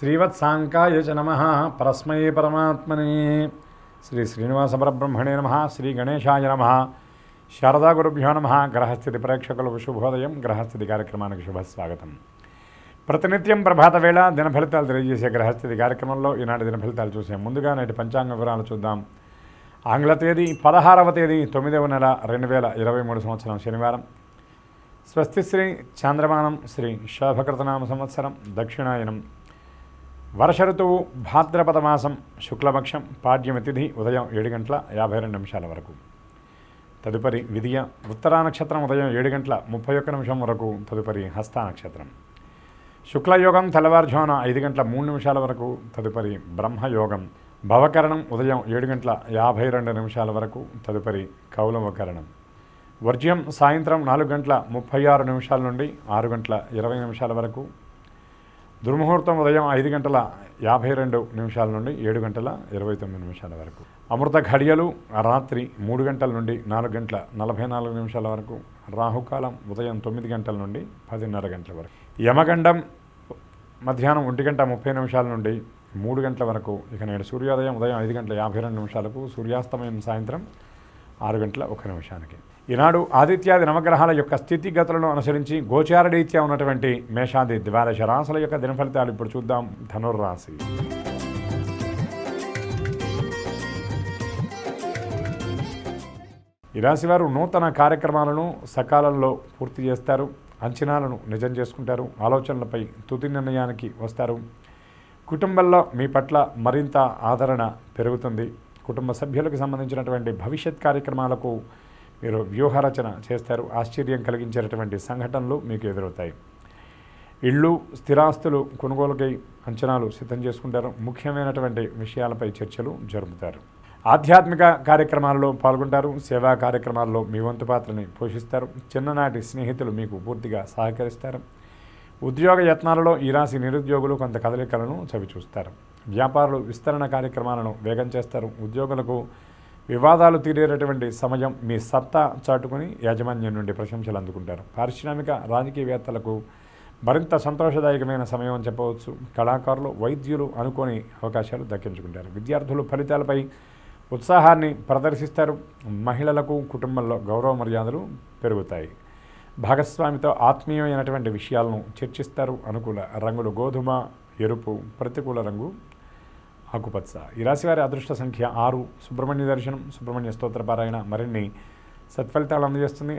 శ్రీవత్సాంకాయ చ నమః పరస్మై పరమాత్మనే శ్రీ శ్రీనివాస పరబ్రహ్మణే నమః శ్రీ గణేశాయ నమః శారదా గురుభ్యో నమః గ్రహస్థితి ప్రేక్షకులకు శుభోదయం. గ్రహస్థితి కార్యక్రమానికి శుభస్వాగతం. ప్రతినిత్యం ప్రభాత వేళ దిన ఫలితాలు తెలియజేసే గ్రహస్థితి కార్యక్రమంలో ఈనాటి దిన ఫలితాలు చూసే ముందుగా నేటి పంచాంగ వివరాలు చూద్దాం. ఆంగ్ల తేదీ 16వ తేదీ 9వ నెల 2023 సంవత్సరం శనివారం. స్వస్తి శ్రీ చాంద్రమానం శ్రీ శోభకృతనామ సంవత్సరం దక్షిణాయనం. వర్ష ఋతువు భాద్రపద మాసం శుక్లపక్షం పాడ్యమి తిథి ఉదయం 7:52 వరకు. తదుపరి విధియ ఉత్తరా నక్షత్రం ఉదయం 7:31 వరకు. తదుపరి హస్త నక్షత్రం. శుక్లయోగం తెల్లవారుజామున 5:03 వరకు. తదుపరి బ్రహ్మయోగం. భవకరణం ఉదయం 7:52 వరకు. తదుపరి కౌలవకరణం. వర్జ్యం సాయంత్రం 4:36 నుండి 6:20 వరకు. దుర్ముహూర్తం ఉదయం 5:52 నుండి 7:29 వరకు. అమృత ఘడియలు రాత్రి 3 గంటల నుండి 4:44 వరకు. రాహుకాలం ఉదయం 9 గంటల నుండి 10:30 గంటల వరకు. యమగండం మధ్యాహ్నం 1:30 నుండి 3 గంటల వరకు. ఇక నేడు సూర్యోదయం ఉదయం 5:52 సూర్యాస్తమయం సాయంత్రం 6:01. ఈనాడు ఆదిత్యాది నవగ్రహాల యొక్క స్థితిగతులను అనుసరించి గోచారరీత్యా ఉన్నటువంటి మేషాది ద్వాదశ రాశుల యొక్క దినఫలితాలు ఇప్పుడు చూద్దాం. ధనుర్రాశి. ఈ రాశి వారు నూతన కార్యక్రమాలను సకాలంలో పూర్తి చేస్తారు. అంచనాలను నిజం చేసుకుంటారు. ఆలోచనలపై తుది నిర్ణయానికి వస్తారు. కుటుంబంలో మీ పట్ల మరింత ఆదరణ పెరుగుతుంది. కుటుంబ సభ్యులకు సంబంధించినటువంటి భవిష్యత్ కార్యక్రమాలకు మీరు వ్యూహరచన చేస్తారు. ఆశ్చర్యం కలిగించేటటువంటి సంఘటనలు మీకు ఎదురవుతాయి. ఇళ్ళు స్థిరాస్తులు కొనుగోలుకై అంచనాలు సిద్ధం చేసుకుంటారు. ముఖ్యమైనటువంటి విషయాలపై చర్చలు జరుపుతారు. ఆధ్యాత్మిక కార్యక్రమాలలో పాల్గొంటారు. సేవా కార్యక్రమాల్లో మీ వంతు పాత్రని పోషిస్తారు. చిన్ననాటి స్నేహితులు మీకు పూర్తిగా సహకరిస్తారు. ఉద్యోగ యత్నాలలో ఈ రాశి నిరుద్యోగులు కొంత కదలికలను చవిచూస్తారు. వ్యాపారులు విస్తరణ కార్యక్రమాలను వేగం చేస్తారు. ఉద్యోగులకు వివాదాలు తీరేటటువంటి సమయం. మీ సత్తా చాటుకుని యాజమాన్యం నుండి ప్రశంసలు అందుకుంటారు. పారిశ్రామిక రాజకీయవేత్తలకు మరింత సంతోషదాయకమైన సమయం అని చెప్పవచ్చు. కళాకారులు వైద్యులు అనుకోని అవకాశాలు దక్కించుకుంటారు. విద్యార్థులు ఫలితాలపై ఉత్సాహాన్ని ప్రదర్శిస్తారు. మహిళలకు కుటుంబంలో గౌరవ మర్యాదలు పెరుగుతాయి. భాగస్వామితో ఆత్మీయమైనటువంటి విషయాలను చర్చిస్తారు. అనుకూల రంగులు గోధుమ, ఎరుపు. ప్రతికూల రంగు ఆకుపచ్చ. ఈ రాశివారి అదృష్ట సంఖ్య 6. సుబ్రహ్మణ్య దర్శనం, సుబ్రహ్మణ్య స్తోత్ర పారాయణ మరిన్ని సత్ఫలితాలు అందజేస్తుంది.